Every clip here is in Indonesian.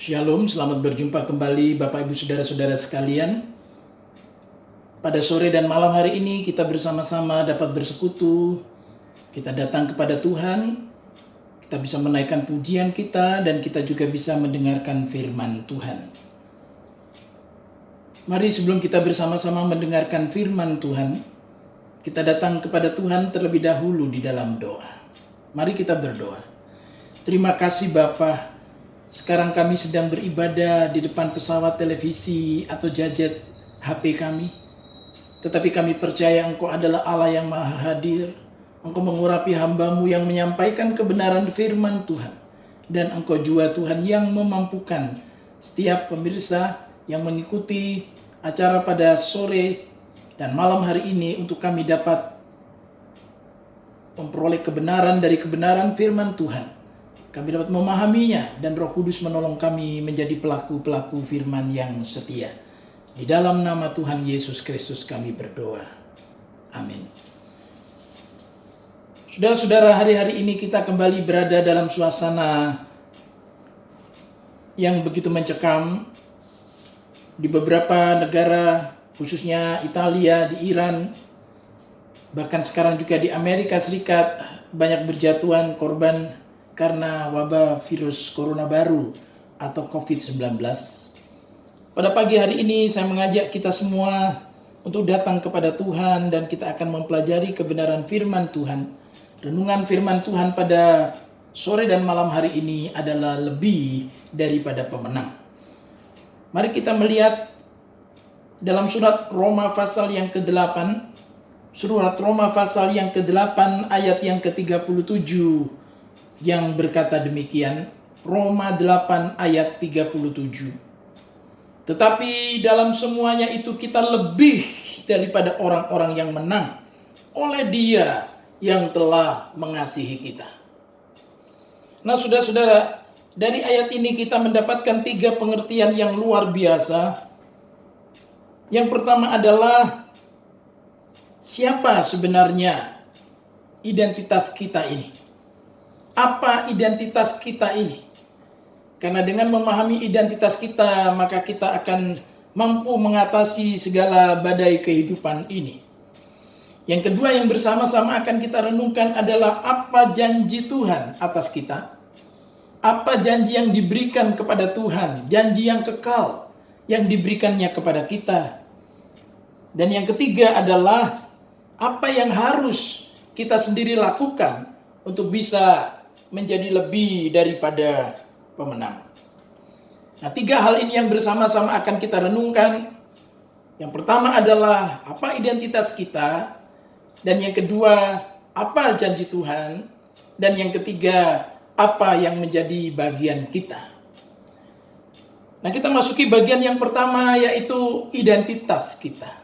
Shalom, selamat berjumpa kembali Bapak Ibu Saudara-saudara sekalian. Pada sore dan malam hari ini kita bersama-sama dapat bersekutu. Kita datang kepada Tuhan, kita bisa menaikkan pujian kita dan kita juga bisa mendengarkan firman Tuhan. Mari sebelum kita bersama-sama mendengarkan firman Tuhan, kita datang kepada Tuhan terlebih dahulu di dalam doa. Mari kita berdoa. Terima kasih Bapa. Sekarang kami sedang beribadah di depan pesawat televisi atau gadget HP kami. Tetapi kami percaya Engkau adalah Allah yang maha hadir. Engkau mengurapi hamba-Mu yang menyampaikan kebenaran firman Tuhan. Dan Engkau juga Tuhan yang memampukan setiap pemirsa yang mengikuti acara pada sore dan malam hari ini untuk kami dapat memperoleh kebenaran dari kebenaran firman Tuhan. Kami dapat memahaminya dan Roh Kudus menolong kami menjadi pelaku-pelaku firman yang setia. Di dalam nama Tuhan Yesus Kristus kami berdoa. Amin. Saudara-saudara, hari-hari ini kita kembali berada dalam suasana yang begitu mencekam. Di beberapa negara, khususnya Italia, di Iran, bahkan sekarang juga di Amerika Serikat, banyak berjatuhan korban karena wabah virus corona baru atau COVID-19. Pada pagi hari ini saya mengajak kita semua untuk datang kepada Tuhan dan kita akan mempelajari kebenaran firman Tuhan. Renungan firman Tuhan pada sore dan malam hari ini adalah lebih daripada pemenang. Mari kita melihat dalam surat Roma pasal yang ke-8, surat Roma pasal yang ke-8 ayat yang ke-37 yang berkata demikian, Roma 8 ayat 37. Tetapi dalam semuanya itu kita lebih daripada orang-orang yang menang oleh Dia yang telah mengasihi kita. Nah, saudara-saudara, dari ayat ini kita mendapatkan 3 pengertian yang luar biasa. Yang pertama adalah siapa sebenarnya identitas kita ini? Apa identitas kita ini? Karena dengan memahami identitas kita, maka kita akan mampu mengatasi segala badai kehidupan ini. Yang kedua yang bersama-sama akan kita renungkan adalah apa janji Tuhan atas kita. Apa janji yang diberikan kepada Tuhan, janji yang kekal yang diberikannya kepada kita. Dan yang ketiga adalah apa yang harus kita sendiri lakukan untuk bisa menjadi lebih daripada pemenang. Nah, 3 hal ini yang bersama-sama akan kita renungkan. Yang pertama adalah apa identitas kita, dan yang kedua apa janji Tuhan, dan yang ketiga apa yang menjadi bagian kita. Nah, kita masuki bagian yang pertama, yaitu identitas kita.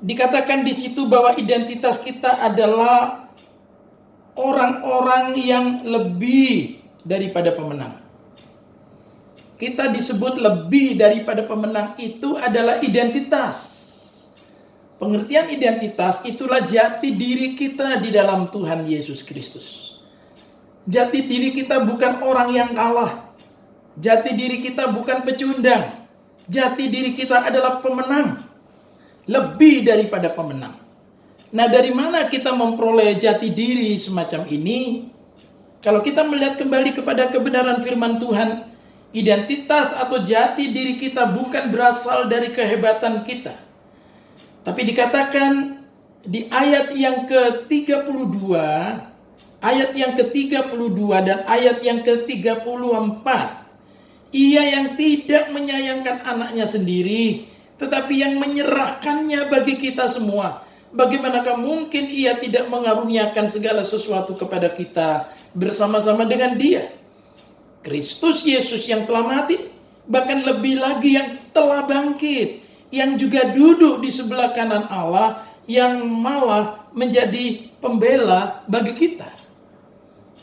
Dikatakan di situ bahwa identitas kita adalah orang-orang yang lebih daripada pemenang. Kita disebut lebih daripada pemenang, itu adalah identitas. Pengertian identitas itulah jati diri kita di dalam Tuhan Yesus Kristus. Jati diri kita bukan orang yang kalah. Jati diri kita bukan pecundang. Jati diri kita adalah pemenang. Lebih daripada pemenang. Nah, dari mana kita memperoleh jati diri semacam ini? Kalau kita melihat kembali kepada kebenaran firman Tuhan, identitas atau jati diri kita bukan berasal dari kehebatan kita. Tapi dikatakan di ayat yang ke-32, ayat yang ke-32 dan ayat yang ke-34, Ia yang tidak menyayangkan anaknya sendiri, tetapi yang menyerahkannya bagi kita semua. Bagaimanakah mungkin Ia tidak mengaruniakan segala sesuatu kepada kita bersama-sama dengan Dia? Kristus Yesus yang telah mati, bahkan lebih lagi yang telah bangkit, yang juga duduk di sebelah kanan Allah, yang malah menjadi pembela bagi kita.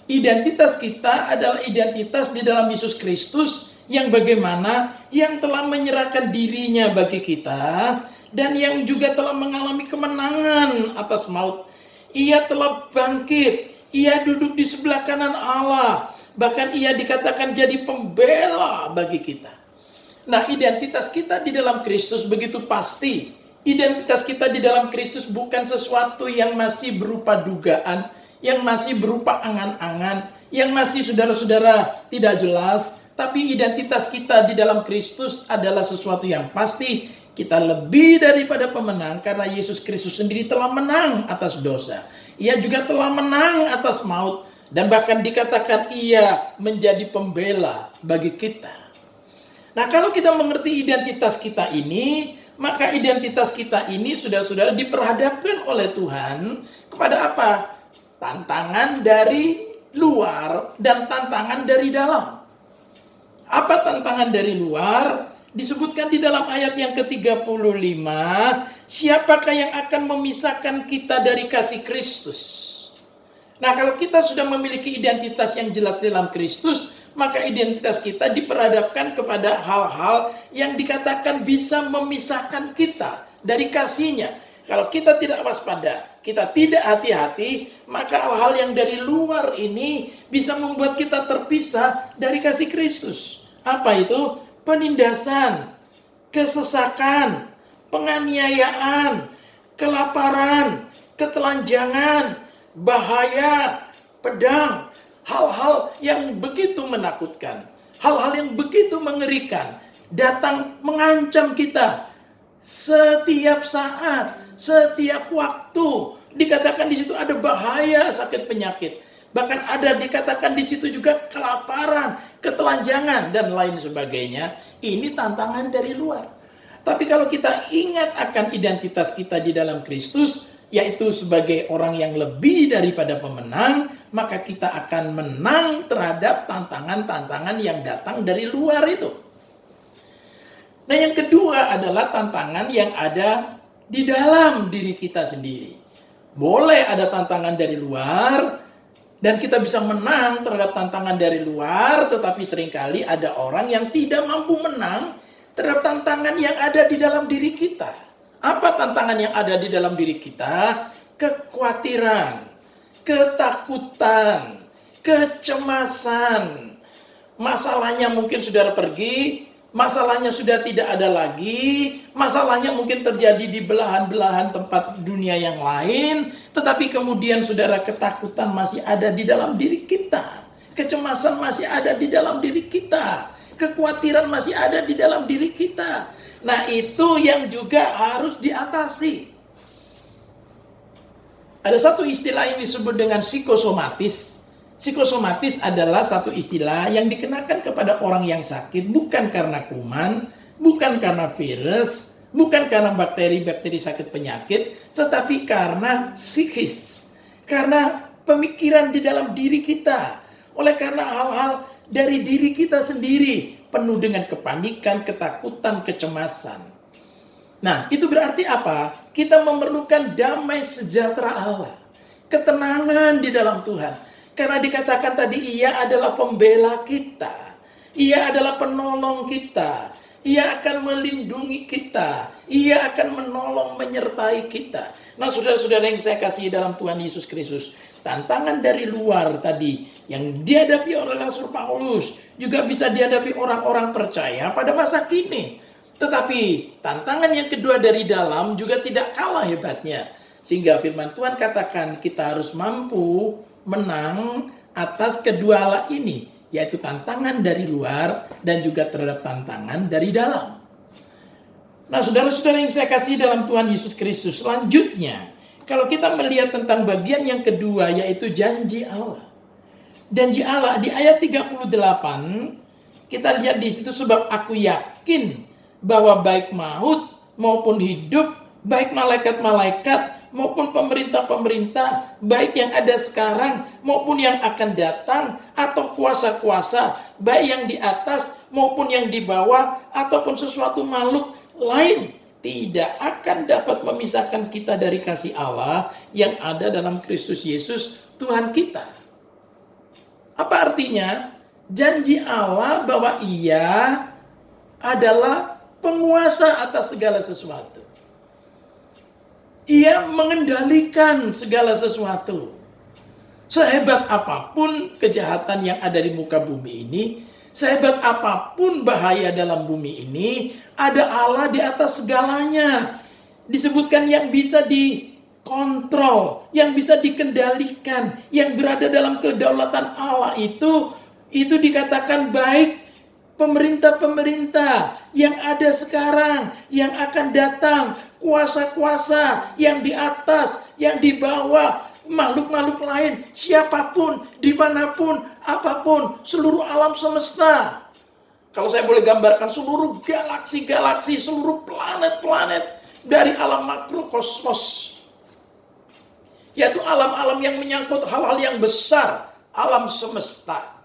Identitas kita adalah identitas di dalam Yesus Kristus yang bagaimana yang telah menyerahkan dirinya bagi kita, dan yang juga telah mengalami kemenangan atas maut. Ia telah bangkit, Ia duduk di sebelah kanan Allah, Bahkan ia dikatakan jadi pembela bagi kita. Nah, identitas kita di dalam Kristus begitu pasti. Identitas kita di dalam Kristus bukan sesuatu yang masih berupa dugaan, yang masih berupa angan-angan, yang masih saudara-saudara tidak jelas. Tapi identitas kita di dalam Kristus adalah sesuatu yang pasti. Kita lebih daripada pemenang karena Yesus Kristus sendiri telah menang atas dosa. Ia juga telah menang atas maut. Dan bahkan dikatakan ia menjadi pembela bagi kita. Nah, kalau kita mengerti identitas kita ini, maka identitas kita ini saudara-saudara diperhadapkan oleh Tuhan kepada apa? Tantangan dari luar dan tantangan dari dalam. Apa tantangan dari luar? Disebutkan di dalam ayat yang ke-35, siapakah yang akan memisahkan kita dari kasih Kristus? Nah, kalau kita sudah memiliki identitas yang jelas dalam Kristus, maka identitas kita diperhadapkan kepada hal-hal yang dikatakan bisa memisahkan kita dari kasih-Nya. Kalau kita tidak waspada, kita tidak hati-hati, maka hal-hal yang dari luar ini bisa membuat kita terpisah dari kasih Kristus. Apa itu? Penindasan, kesesakan, penganiayaan, kelaparan, ketelanjangan, bahaya, pedang, hal-hal yang begitu menakutkan, hal-hal yang begitu mengerikan, datang mengancam kita setiap saat, setiap waktu. Dikatakan di situ ada bahaya, sakit penyakit, bahkan ada dikatakan di situ juga kelaparan, ketelanjangan dan lain sebagainya. Ini tantangan dari luar. Tapi kalau kita ingat akan identitas kita di dalam Kristus, yaitu sebagai orang yang lebih daripada pemenang, maka kita akan menang terhadap tantangan-tantangan yang datang dari luar itu. Nah, yang kedua adalah tantangan yang ada di dalam diri kita sendiri. Boleh ada tantangan dari luar, dan kita bisa menang terhadap tantangan dari luar, tetapi seringkali ada orang yang tidak mampu menang terhadap tantangan yang ada di dalam diri kita. Apa tantangan yang ada di dalam diri kita? Kekhawatiran, ketakutan, kecemasan. Masalahnya mungkin saudara pergi, masalahnya sudah tidak ada lagi, masalahnya mungkin terjadi di belahan-belahan tempat dunia yang lain, tetapi kemudian saudara ketakutan masih ada di dalam diri kita. Kecemasan masih ada di dalam diri kita. Kekhawatiran masih ada di dalam diri kita. Nah, itu yang juga harus diatasi. Ada satu istilah yang disebut dengan psikosomatis. Psikosomatis adalah satu istilah yang dikenakan kepada orang yang sakit bukan karena kuman, bukan karena virus, bukan karena bakteri-bakteri sakit penyakit, tetapi karena psikis. Karena pemikiran di dalam diri kita. Oleh karena hal-hal dari diri kita sendiri penuh dengan kepanikan, ketakutan, kecemasan. Nah, itu berarti apa? Kita memerlukan damai sejahtera Allah, ketenangan di dalam Tuhan. Karena dikatakan tadi ia adalah pembela kita, ia adalah penolong kita, ia akan melindungi kita, ia akan menolong menyertai kita. Nah, saudara-saudara yang saya kasih dalam Tuhan Yesus Kristus, tantangan dari luar tadi yang dihadapi oleh Rasul Paulus juga bisa dihadapi orang-orang percaya pada masa kini. Tetapi tantangan yang kedua dari dalam juga tidak kalah hebatnya. Sehingga firman Tuhan katakan kita harus mampu menang atas kedua hal ini, yaitu tantangan dari luar dan juga terhadap tantangan dari dalam. Nah, saudara-saudara yang saya kasih dalam Tuhan Yesus Kristus, selanjutnya kalau kita melihat tentang bagian yang kedua, yaitu janji Allah. Janji Allah di ayat 38, kita lihat di situ, sebab aku yakin bahwa baik maut maupun hidup, baik malaikat-malaikat maupun pemerintah-pemerintah, baik yang ada sekarang maupun yang akan datang, atau kuasa-kuasa, baik yang di atas maupun yang di bawah, ataupun sesuatu makhluk lain, tidak akan dapat memisahkan kita dari kasih Allah yang ada dalam Kristus Yesus Tuhan kita. Apa artinya? Janji Allah bahwa Ia adalah penguasa atas segala sesuatu. Ia mengendalikan segala sesuatu. Sehebat apapun kejahatan yang ada di muka bumi ini, sehebat apapun bahaya dalam bumi ini, ada Allah di atas segalanya. Disebutkan yang bisa dikontrol, yang bisa dikendalikan, yang berada dalam kedaulatan Allah itu dikatakan baik pemerintah-pemerintah yang ada sekarang, yang akan datang, kuasa-kuasa yang di atas, yang di bawah, makhluk-makhluk lain, siapapun, dimanapun, apapun, seluruh alam semesta. Kalau saya boleh gambarkan seluruh galaksi-galaksi, seluruh planet-planet dari alam makrokosmos, yaitu alam-alam yang menyangkut hal-hal yang besar, alam semesta,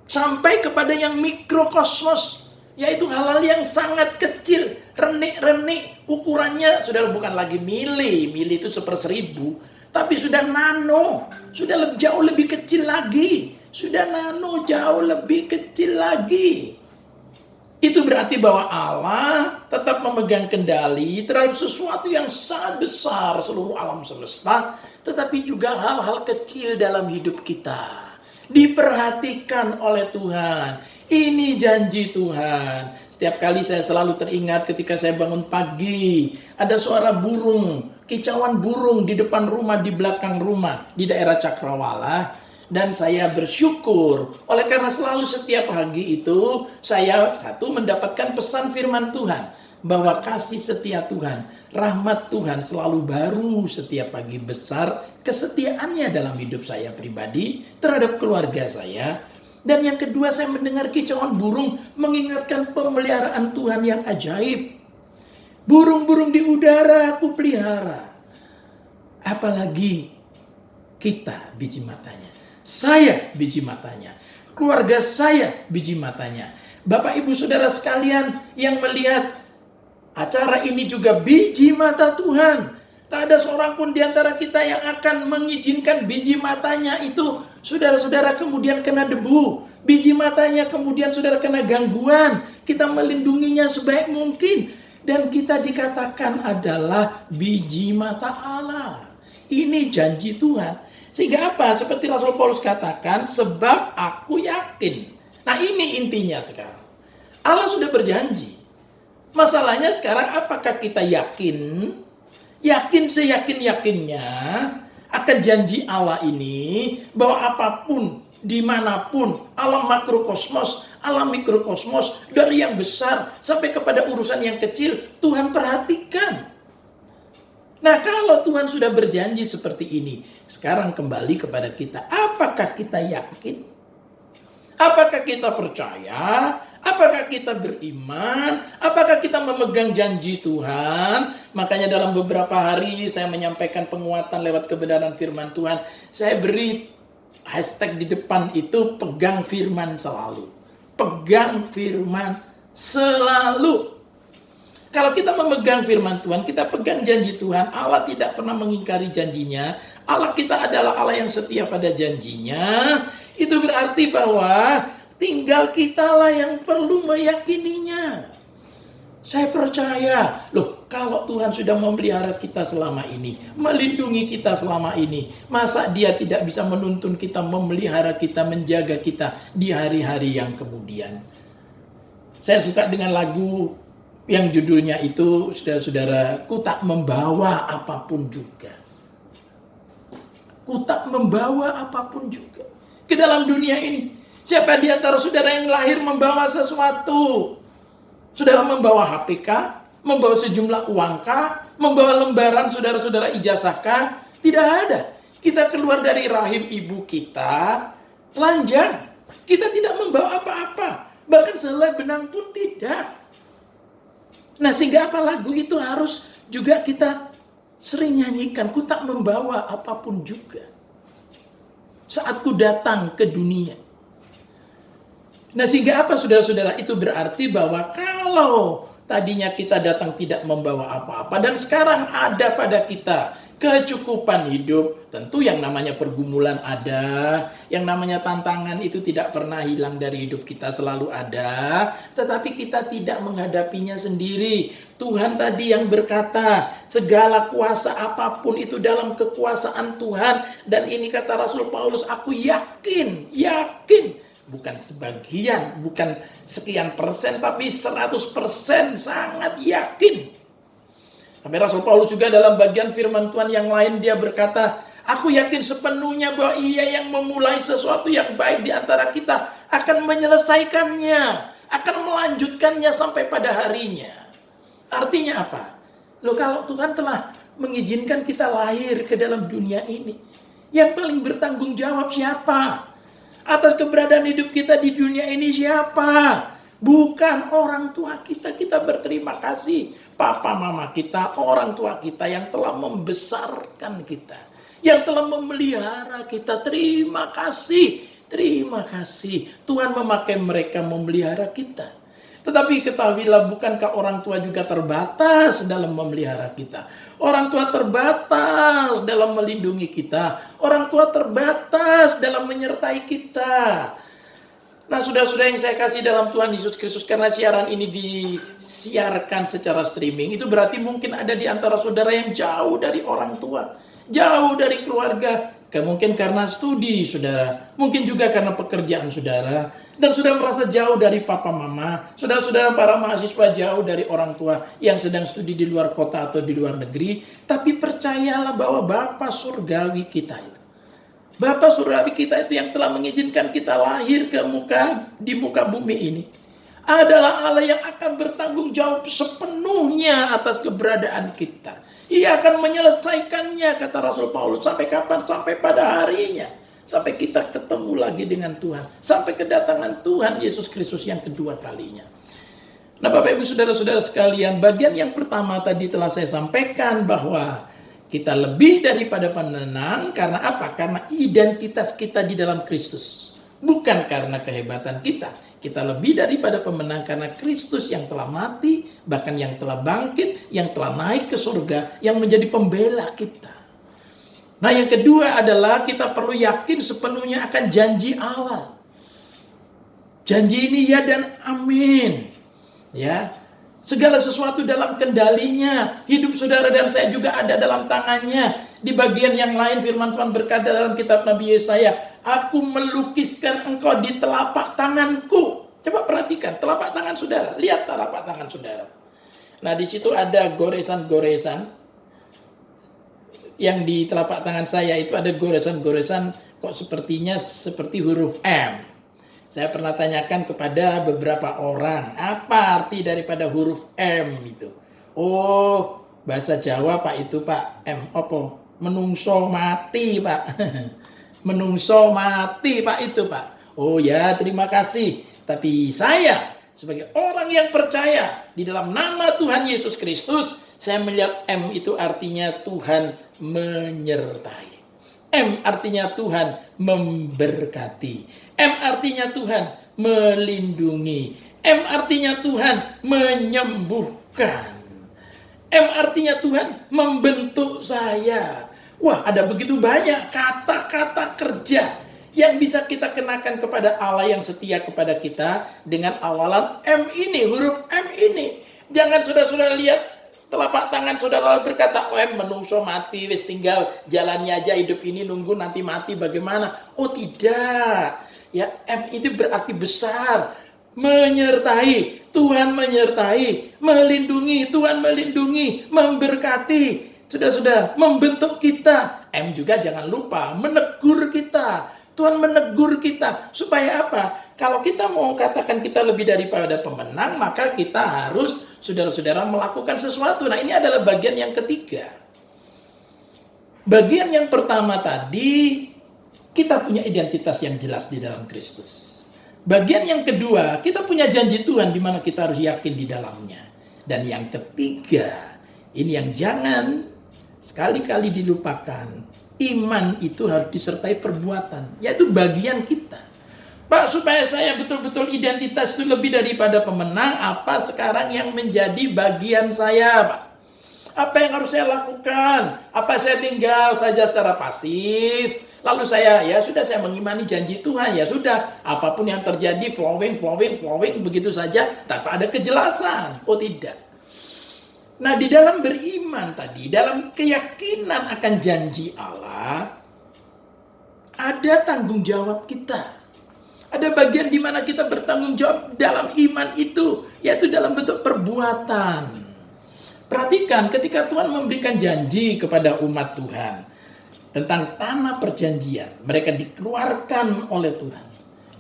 sampai kepada yang mikrokosmos, yaitu hal-hal yang sangat kecil, renik-renik, ukurannya sudah bukan lagi mili itu 1/1000, tapi sudah nano, sudah jauh lebih kecil lagi, sudah nano jauh lebih kecil lagi. Itu berarti bahwa Allah tetap memegang kendali terhadap sesuatu yang sangat besar, seluruh alam semesta, tetapi juga hal-hal kecil dalam hidup kita diperhatikan oleh Tuhan. Ini janji Tuhan. Setiap kali saya selalu teringat ketika saya bangun pagi, ada suara burung, kicauan burung di depan rumah, di belakang rumah, di daerah Cakrawala. Dan saya bersyukur, oleh karena selalu setiap pagi itu saya mendapatkan pesan firman Tuhan, bahwa kasih setia Tuhan, rahmat Tuhan selalu baru setiap pagi, besar kesetiaannya dalam hidup saya pribadi, terhadap keluarga saya. Dan yang kedua, saya mendengar kicauan burung mengingatkan pemeliharaan Tuhan yang ajaib. Burung-burung di udara aku pelihara, apalagi kita biji matanya. Saya biji matanya, keluarga saya biji matanya. Bapak ibu saudara sekalian yang melihat acara ini juga biji mata Tuhan. Tak ada seorang pun di antara kita yang akan mengizinkan biji matanya itu, saudara-saudara, kemudian kena debu. Biji matanya kemudian saudara kena gangguan. Kita melindunginya sebaik mungkin. Dan kita dikatakan adalah biji mata Allah. Ini janji Tuhan. Sehingga apa? Seperti Rasul Paulus katakan, sebab aku yakin. Nah, ini intinya sekarang. Allah sudah berjanji. Masalahnya sekarang, apakah kita yakin? Yakin seyakin-yakinnya akan janji Allah ini, bahwa apapun, dimanapun, alam makrokosmos, alam mikrokosmos, dari yang besar sampai kepada urusan yang kecil, Tuhan perhatikan. Nah, kalau Tuhan sudah berjanji seperti ini, sekarang kembali kepada kita. Apakah kita yakin? Apakah kita percaya? Apakah kita beriman? Apakah kita memegang janji Tuhan? Makanya dalam beberapa hari saya menyampaikan penguatan lewat kebenaran firman Tuhan. Saya beri hashtag di depan itu, pegang firman selalu. Pegang firman selalu. Kalau kita memegang firman Tuhan, kita pegang janji Tuhan, Allah tidak pernah mengingkari janjinya, Allah kita adalah Allah yang setia pada janjinya, itu berarti bahwa tinggal kitalah yang perlu meyakininya. Saya percaya, loh, kalau Tuhan sudah memelihara kita selama ini, melindungi kita selama ini, masa Dia tidak bisa menuntun kita, memelihara kita, menjaga kita di hari-hari yang kemudian. Saya suka dengan lagu yang judulnya itu, saudara-saudara, ku tak membawa apapun juga. Ku tak membawa apapun juga ke dalam dunia ini. Siapa di antara saudara yang lahir membawa sesuatu? Saudara membawa HPK, membawa sejumlah uangkah, membawa lembaran saudara-saudara ijazahkah? Tidak ada. Kita keluar dari rahim ibu kita telanjang. Kita tidak membawa apa-apa. Bahkan sehelai benang pun tidak. Nah, sehingga apa, lagu itu harus juga kita sering nyanyikan. Ku tak membawa apapun juga saat ku datang ke dunia. Nah, sehingga apa, saudara-saudara? Itu berarti bahwa kalau tadinya kita datang tidak membawa apa-apa, dan sekarang ada pada kita kecukupan hidup. Tentu yang namanya pergumulan ada, yang namanya tantangan itu tidak pernah hilang dari hidup kita, selalu ada. Tetapi kita tidak menghadapinya sendiri. Tuhan tadi yang berkata, segala kuasa apapun itu dalam kekuasaan Tuhan. Dan ini kata Rasul Paulus, aku yakin, bukan sebagian, bukan sekian persen, tapi 100% sangat yakin. Sampai Rasul Paulus juga dalam bagian firman Tuhan yang lain dia berkata, aku yakin sepenuhnya bahwa Ia yang memulai sesuatu yang baik di antara kita akan menyelesaikannya, akan melanjutkannya sampai pada harinya. Artinya apa? Loh, kalau Tuhan telah mengizinkan kita lahir ke dalam dunia ini, yang paling bertanggung jawab siapa? Atas keberadaan hidup kita di dunia ini siapa? Bukan orang tua kita. Kita berterima kasih papa mama kita, orang tua kita yang telah membesarkan kita, yang telah memelihara kita. Terima kasih Tuhan memakai mereka memelihara kita. Tetapi ketahuilah, bukankah orang tua juga terbatas dalam memelihara kita? Orang tua terbatas dalam melindungi kita. Orang tua terbatas dalam menyertai kita. Nah, saudara-saudara yang saya kasih dalam Tuhan Yesus Kristus, karena siaran ini disiarkan secara streaming, itu berarti mungkin ada di antara saudara yang jauh dari orang tua, jauh dari keluarga, mungkin karena studi saudara, mungkin juga karena pekerjaan saudara, dan sudah merasa jauh dari papa mama. Saudara-saudara para mahasiswa jauh dari orang tua yang sedang studi di luar kota atau di luar negeri. Tapi percayalah bahwa Bapa surgawi kita itu, Bapa surgawi kita itu yang telah mengizinkan kita lahir di muka bumi ini, adalah Allah yang akan bertanggung jawab sepenuhnya atas keberadaan kita. Ia akan menyelesaikannya, kata Rasul Paulus. Sampai kapan? Sampai pada harinya. Sampai kita ketemu lagi dengan Tuhan. Sampai kedatangan Tuhan Yesus Kristus yang kedua kalinya. Nah, Bapak Ibu saudara-saudara sekalian, bagian yang pertama tadi telah saya sampaikan bahwa kita lebih daripada pemenang. Karena apa? Karena identitas kita di dalam Kristus. Bukan karena kehebatan kita. Kita lebih daripada pemenang karena Kristus yang telah mati, bahkan yang telah bangkit, yang telah naik ke surga, yang menjadi pembela kita. Nah, yang kedua adalah kita perlu yakin sepenuhnya akan janji Allah. Janji ini ya dan amin. Ya. Segala sesuatu dalam kendalinya. Hidup saudara dan saya juga ada dalam tangannya. Di bagian yang lain firman Tuhan berkata dalam kitab Nabi Yesaya, aku melukiskan engkau di telapak tanganku. Coba perhatikan telapak tangan saudara. Lihat telapak tangan saudara. Nah, di situ ada goresan-goresan. Yang di telapak tangan saya itu ada goresan-goresan kok sepertinya seperti huruf M. Saya pernah tanyakan kepada beberapa orang, apa arti daripada huruf M itu? Oh, bahasa Jawa Pak itu Pak, M apa? Menungso mati Pak. Menungso mati Pak itu Pak. Oh ya, terima kasih. Tapi saya sebagai orang yang percaya di dalam nama Tuhan Yesus Kristus, saya melihat M itu artinya Tuhan menyertai. M artinya Tuhan memberkati. M artinya Tuhan melindungi. M artinya Tuhan menyembuhkan. M artinya Tuhan membentuk saya. Wah, ada begitu banyak kata-kata kerja yang bisa kita kenakan kepada Allah yang setia kepada kita dengan awalan M ini, huruf M ini. Jangan saudara-saudara lihat telapak tangan saudara berkata, menungso mati, wis tinggal jalannya aja hidup ini, nunggu nanti mati bagaimana? Oh tidak. Ya, M itu berarti besar. Menyertai. Tuhan menyertai. Melindungi. Tuhan melindungi. Memberkati. Sudah membentuk kita. M juga jangan lupa menegur kita. Tuhan menegur kita. Supaya apa? Kalau kita mau katakan kita lebih daripada pemenang, maka kita harus, saudara-saudara, melakukan sesuatu. Nah, ini adalah bagian yang ketiga. Bagian yang pertama tadi, kita punya identitas yang jelas di dalam Kristus. Bagian yang kedua, kita punya janji Tuhan di mana kita harus yakin di dalamnya. Dan yang ketiga, ini yang jangan sekali-kali dilupakan. Iman itu harus disertai perbuatan, yaitu bagian kita. Pak, supaya saya betul-betul identitas itu lebih daripada pemenang, apa sekarang yang menjadi bagian saya, Pak? Apa yang harus saya lakukan? Apa saya tinggal saja secara pasif? Lalu saya mengimani janji Tuhan, ya sudah, apapun yang terjadi flowing begitu saja tanpa ada kejelasan. Oh tidak. Nah, di dalam beriman tadi, dalam keyakinan akan janji Allah, ada tanggung jawab kita. Ada bagian di mana kita bertanggung jawab dalam iman itu, yaitu dalam bentuk perbuatan. Perhatikan ketika Tuhan memberikan janji kepada umat Tuhan tentang tanah perjanjian, mereka dikeluarkan oleh Tuhan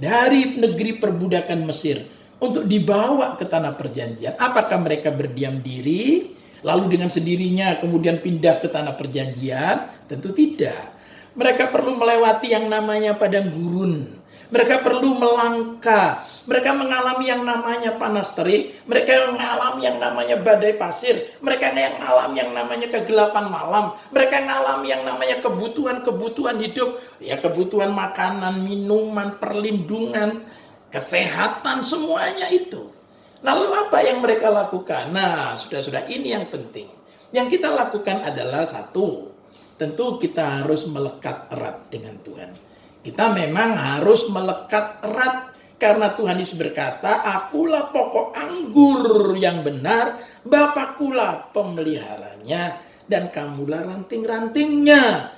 dari negeri perbudakan Mesir untuk dibawa ke tanah perjanjian. Apakah mereka berdiam diri lalu dengan sendirinya kemudian pindah ke tanah perjanjian? Tentu tidak. Mereka perlu melewati yang namanya padang gurun. Mereka perlu melangkah. Mereka mengalami yang namanya panas terik. Mereka mengalami yang namanya badai pasir. Mereka mengalami yang namanya kegelapan malam. Mereka mengalami yang namanya kebutuhan hidup. Ya, kebutuhan makanan, minuman, perlindungan, kesehatan, semuanya itu. Lalu apa yang mereka lakukan? Nah, sudah ini yang penting. Yang kita lakukan adalah satu, tentu kita harus melekat erat dengan Tuhan. Kita memang harus melekat erat karena Tuhan Yesus berkata, akulah pokok anggur yang benar, Bapakulah pemeliharanya, dan kamulah ranting-rantingnya.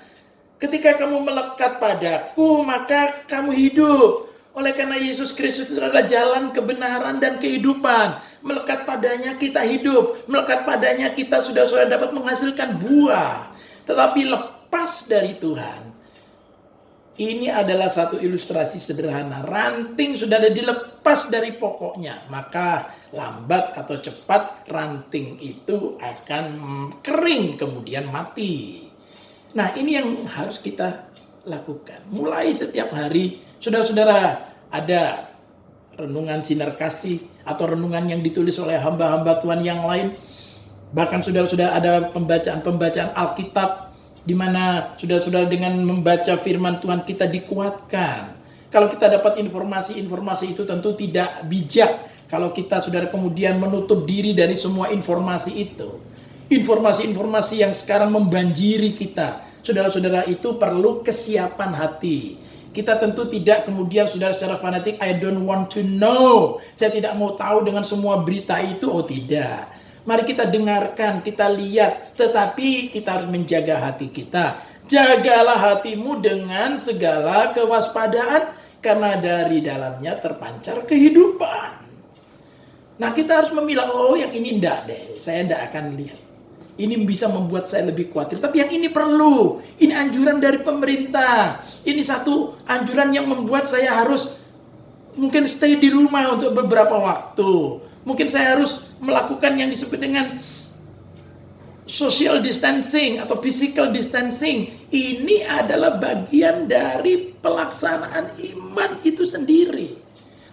Ketika kamu melekat padaku, maka kamu hidup. Oleh karena Yesus Kristus itu adalah jalan kebenaran dan kehidupan. Melekat padanya kita hidup. Melekat padanya kita sudah dapat menghasilkan buah. Tetapi lepas dari Tuhan, ini adalah satu ilustrasi sederhana. Ranting sudah ada dilepas dari pokoknya, maka lambat atau cepat ranting itu akan kering kemudian mati. Nah, ini yang harus kita lakukan. Mulai setiap hari, saudara-saudara, ada renungan sinar kasih atau renungan yang ditulis oleh hamba-hamba Tuhan yang lain. Bahkan saudara-saudara ada pembacaan Alkitab, di mana saudara-saudara dengan membaca firman Tuhan kita dikuatkan. Kalau kita dapat informasi itu tentu tidak bijak kalau kita saudara kemudian menutup diri dari semua informasi itu. Informasi-informasi yang sekarang membanjiri kita, saudara-saudara, itu perlu kesiapan hati. Kita tentu tidak kemudian saudara secara fanatik, I don't want to know, saya tidak mau tahu dengan semua berita itu. Oh tidak. Mari kita dengarkan, kita lihat, tetapi kita harus menjaga hati kita. Jagalah hatimu dengan segala kewaspadaan, karena dari dalamnya terpancar kehidupan. Nah, kita harus memilah, oh yang ini enggak deh, saya enggak akan lihat. Ini bisa membuat saya lebih khawatir, tapi yang ini perlu. Ini anjuran dari pemerintah. Ini satu anjuran yang membuat saya harus mungkin stay di rumah untuk beberapa waktu. Mungkin saya harus melakukan yang disebut dengan social distancing atau physical distancing. Ini adalah bagian dari pelaksanaan iman itu sendiri.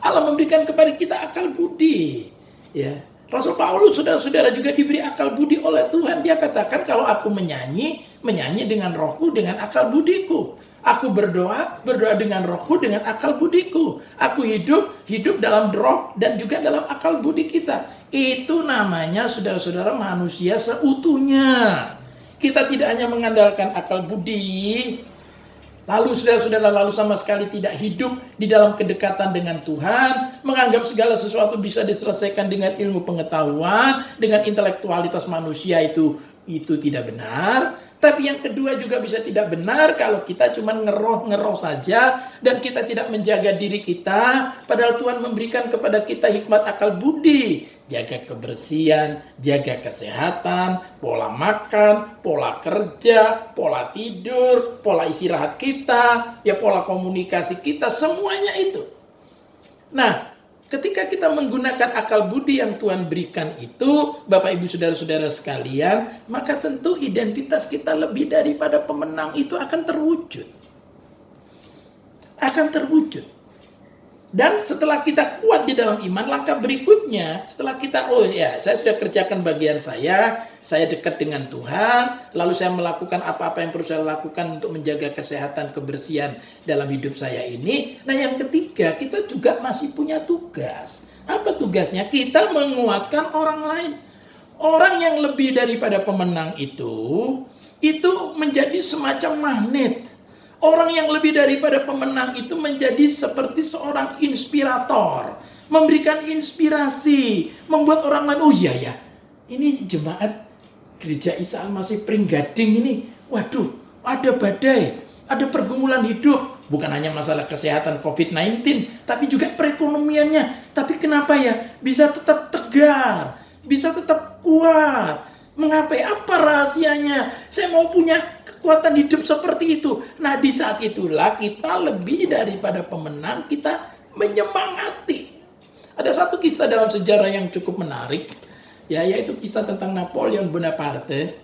Allah memberikan kepada kita akal budi. Ya, Rasul Paulus, saudara-saudara, juga diberi akal budi oleh Tuhan. Dia katakan, kalau aku menyanyi dengan rohku, dengan akal budiku. Aku berdoa dengan rohku, dengan akal budiku. Aku hidup dalam roh dan juga dalam akal budi kita. Itu namanya, saudara-saudara, manusia seutuhnya. Kita tidak hanya mengandalkan akal budi, lalu saudara-saudara sama sekali tidak hidup di dalam kedekatan dengan Tuhan, menganggap segala sesuatu bisa diselesaikan dengan ilmu pengetahuan, dengan intelektualitas manusia, itu tidak benar. Tapi yang kedua juga bisa tidak benar kalau kita cuma ngeroh saja dan kita tidak menjaga diri kita. Padahal Tuhan memberikan kepada kita hikmat akal budi. Jaga kebersihan, jaga kesehatan, pola makan, pola kerja, pola tidur, pola istirahat kita, ya pola komunikasi kita, semuanya itu. Nah, ketika kita menggunakan akal budi yang Tuhan berikan itu, Bapak Ibu Saudara-saudara sekalian, maka tentu identitas kita lebih daripada pemenang itu akan terwujud. Akan terwujud. Dan setelah kita kuat di dalam iman, langkah berikutnya, setelah kita, saya sudah kerjakan bagian saya dekat dengan Tuhan, lalu saya melakukan apa-apa yang perlu saya lakukan untuk menjaga kesehatan, kebersihan dalam hidup saya ini. Nah, yang ketiga, kita juga masih punya tugas. Apa tugasnya? Kita menguatkan orang lain. Orang yang lebih daripada pemenang itu menjadi semacam magnet. Orang yang lebih daripada pemenang itu menjadi seperti seorang inspirator, memberikan inspirasi, membuat orang lain, oh iya ya, ini jemaat Gereja Isa Al-Masih Pringgading ini, waduh, ada badai, ada pergumulan hidup, bukan hanya masalah kesehatan COVID-19, tapi juga perekonomiannya. Tapi kenapa ya bisa tetap tegar, bisa tetap kuat? Mengapa? Apa rahasianya? Saya mau punya kekuatan hidup seperti itu. Nah, di saat itulah kita lebih daripada pemenang, kita menyemangati. Ada satu kisah dalam sejarah yang cukup menarik, ya, yaitu kisah tentang Napoleon Bonaparte.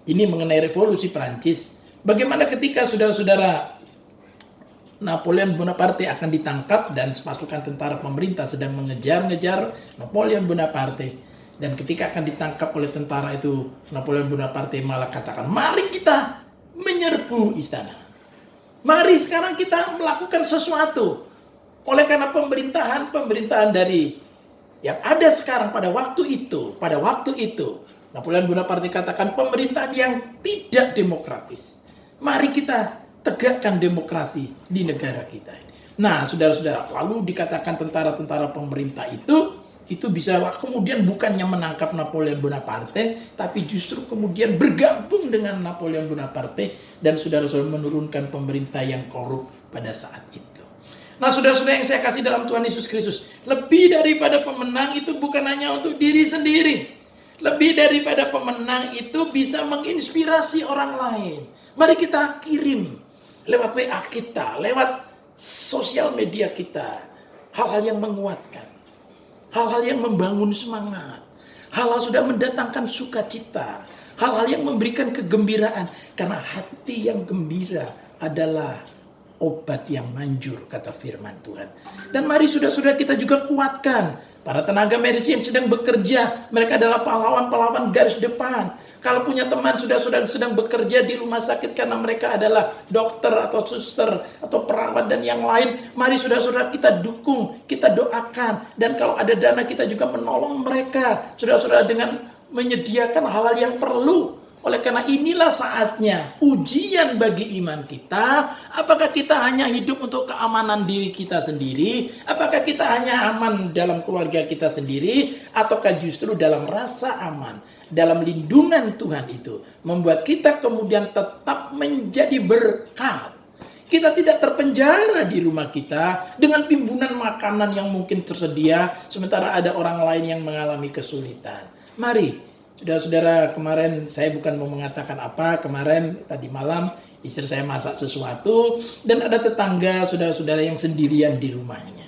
Ini mengenai revolusi Prancis. Bagaimana ketika saudara-saudara Napoleon Bonaparte akan ditangkap dan pasukan tentara pemerintah sedang mengejar-ngejar Napoleon Bonaparte. Dan ketika akan ditangkap oleh tentara itu, Napoleon Bonaparte malah katakan, mari kita menyerbu istana. Mari sekarang kita melakukan sesuatu. Oleh karena pemerintahan dari yang ada sekarang pada waktu itu, Napoleon Bonaparte katakan pemerintahan yang tidak demokratis. Mari kita tegakkan demokrasi di negara kita. Nah, saudara-saudara, lalu dikatakan tentara-tentara pemerintah itu bisa kemudian bukannya menangkap Napoleon Bonaparte, tapi justru kemudian bergabung dengan Napoleon Bonaparte dan saudara-saudara menurunkan pemerintah yang korup pada saat itu. Nah, saudara-saudara yang saya kasih dalam Tuhan Yesus Kristus, lebih daripada pemenang itu bukan hanya untuk diri sendiri. Lebih daripada pemenang itu bisa menginspirasi orang lain. Mari kita kirim lewat WA kita, lewat sosial media kita, hal-hal yang menguatkan. Hal-hal yang membangun semangat. Hal-hal sudah mendatangkan sukacita. Hal-hal yang memberikan kegembiraan. Karena hati yang gembira adalah obat yang manjur, kata firman Tuhan. Dan mari saudara-saudara kita juga kuatkan para tenaga medis yang sedang bekerja. Mereka adalah pahlawan-pahlawan garis depan. Kalau punya teman saudara-saudara sedang bekerja di rumah sakit karena mereka adalah dokter atau suster atau perawat dan yang lain, mari saudara-saudara kita dukung, kita doakan. Dan kalau ada dana kita juga menolong mereka, saudara-saudara, dengan menyediakan hal-hal yang perlu. Oleh karena inilah saatnya ujian bagi iman kita. Apakah kita hanya hidup untuk keamanan diri kita sendiri? Apakah kita hanya aman dalam keluarga kita sendiri? Ataukah justru dalam rasa aman, dalam lindungan Tuhan itu membuat kita kemudian tetap menjadi berkat. Kita tidak terpenjara di rumah kita dengan timbunan makanan yang mungkin tersedia, sementara ada orang lain yang mengalami kesulitan. Mari, saudara-saudara, kemarin saya bukan mau mengatakan apa, tadi malam istri saya masak sesuatu dan ada tetangga saudara-saudara yang sendirian di rumahnya.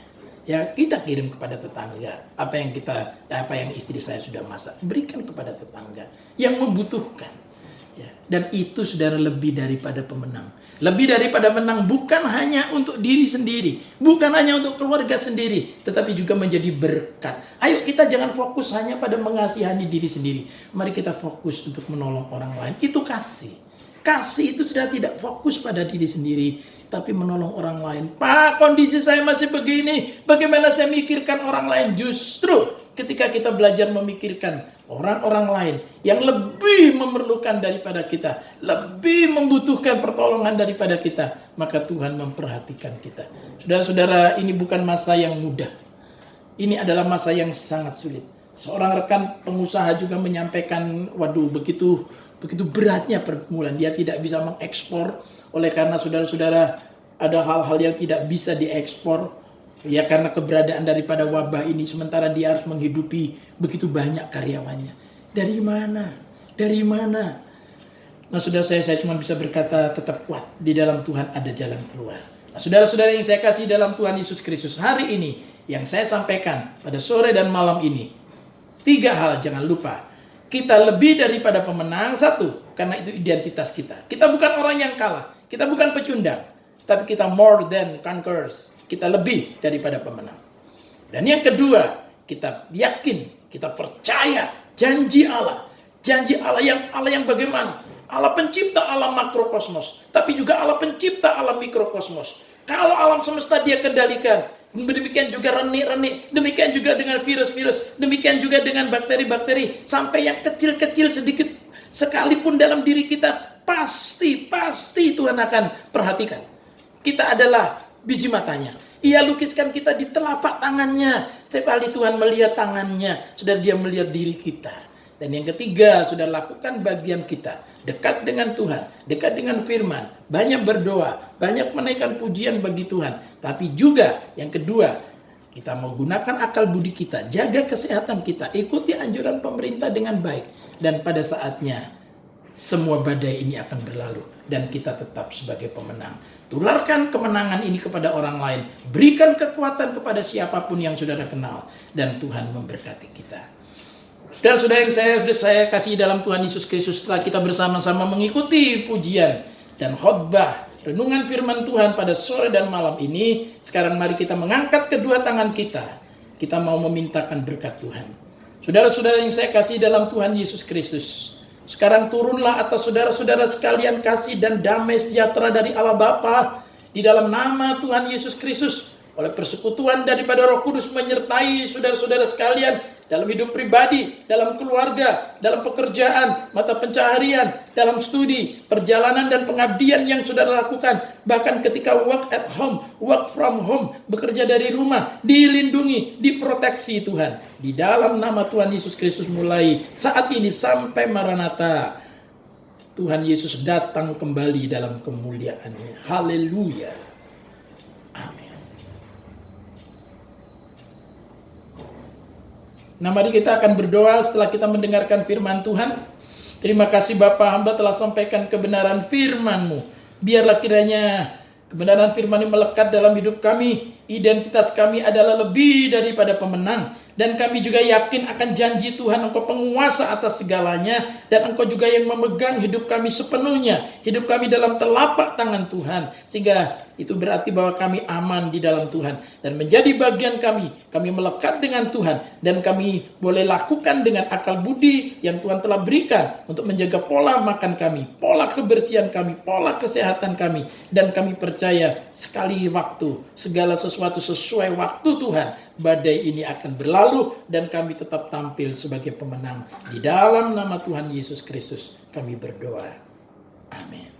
Ya, kita kirim kepada tetangga apa yang istri saya sudah masak, berikan kepada tetangga yang membutuhkan. Ya, dan itu saudara lebih daripada pemenang. Lebih daripada menang bukan hanya untuk diri sendiri, bukan hanya untuk keluarga sendiri, tetapi juga menjadi berkat. Ayo kita jangan fokus hanya pada mengasihani diri sendiri. Mari kita fokus untuk menolong orang lain. Itu kasih. Kasih itu sudah tidak fokus pada diri sendiri, tapi menolong orang lain. Pak, kondisi saya masih begini, bagaimana saya mikirkan orang lain? Justru ketika kita belajar memikirkan orang-orang lain yang lebih memerlukan daripada kita, lebih membutuhkan pertolongan daripada kita, maka Tuhan memperhatikan kita. Saudara-saudara, ini bukan masa yang mudah. Ini adalah masa yang sangat sulit. Seorang rekan pengusaha juga menyampaikan, waduh, begitu beratnya pergumulan. Dia tidak bisa mengekspor oleh karena saudara-saudara ada hal-hal yang tidak bisa diekspor. Ya, karena keberadaan daripada wabah ini, sementara dia harus menghidupi begitu banyak karyawannya. Dari mana? Dari mana? Nah, saudara saya cuma bisa berkata tetap kuat. Di dalam Tuhan ada jalan keluar. Nah, saudara-saudara yang saya kasih dalam Tuhan Yesus Kristus, hari ini yang saya sampaikan pada sore dan malam ini, 3 hal jangan lupa. Kita lebih daripada pemenang. 1, karena itu identitas kita. Kita bukan orang yang kalah. Kita bukan pecundang. Tapi kita more than conquerors. Kita lebih daripada pemenang. Dan yang kedua, kita yakin, kita percaya janji Allah. Janji Allah yang bagaimana? Allah pencipta alam makrokosmos, tapi juga Allah pencipta alam mikrokosmos. Kalau alam semesta dia kendalikan, Demikian juga renik-renik, demikian juga dengan virus-virus, demikian juga dengan bakteri-bakteri, sampai yang kecil-kecil sedikit sekalipun dalam diri kita, pasti Tuhan akan perhatikan. Kita adalah biji matanya. Ia lukiskan kita di telapak tangannya. Setiap kali Tuhan melihat tangannya, saudara, dia melihat diri kita. Dan yang ketiga, sudah lakukan bagian kita. Dekat dengan Tuhan, dekat dengan firman, banyak berdoa, banyak menaikkan pujian bagi Tuhan. Tapi juga yang kedua, kita mau gunakan akal budi kita, jaga kesehatan kita, ikuti anjuran pemerintah dengan baik. Dan pada saatnya, semua badai ini akan berlalu dan kita tetap sebagai pemenang. Tularkan kemenangan ini kepada orang lain, berikan kekuatan kepada siapapun yang saudara kenal, dan Tuhan memberkati kita. Saudara-saudara yang saya kasih dalam Tuhan Yesus Kristus, setelah kita bersama-sama mengikuti pujian dan khotbah renungan firman Tuhan pada sore dan malam ini, sekarang mari kita mengangkat kedua tangan kita. Kita mau memintakan berkat Tuhan. Saudara-saudara yang saya kasih dalam Tuhan Yesus Kristus, sekarang turunlah atas saudara-saudara sekalian kasih dan damai sejahtera dari Allah Bapa di dalam nama Tuhan Yesus Kristus, oleh persekutuan daripada Roh Kudus menyertai saudara-saudara sekalian dalam hidup pribadi, dalam keluarga, dalam pekerjaan, mata pencaharian, dalam studi, perjalanan dan pengabdian yang saudara lakukan, bahkan ketika work at home, work from home, bekerja dari rumah, dilindungi, diproteksi Tuhan. Di dalam nama Tuhan Yesus Kristus mulai saat ini sampai Maranatha, Tuhan Yesus datang kembali dalam kemuliaannya. Haleluya. Amin. Nah, mari kita akan berdoa setelah kita mendengarkan firman Tuhan. Terima kasih Bapa, hamba telah sampaikan kebenaran firman-Mu. Biarlah kiranya kebenaran firman ini melekat dalam hidup kami. Identitas kami adalah lebih daripada pemenang. Dan kami juga yakin akan janji Tuhan, Engkau penguasa atas segalanya. Dan Engkau juga yang memegang hidup kami sepenuhnya. Hidup kami dalam telapak tangan Tuhan. Sehingga itu berarti bahwa kami aman di dalam Tuhan. Dan menjadi bagian kami melekat dengan Tuhan. Dan kami boleh lakukan dengan akal budi yang Tuhan telah berikan untuk menjaga pola makan kami, pola kebersihan kami, pola kesehatan kami. Dan kami percaya sekali waktu, segala sesuatu sesuai waktu Tuhan, badai ini akan berlalu dan kami tetap tampil sebagai pemenang. Di dalam nama Tuhan Yesus Kristus kami berdoa. Amin.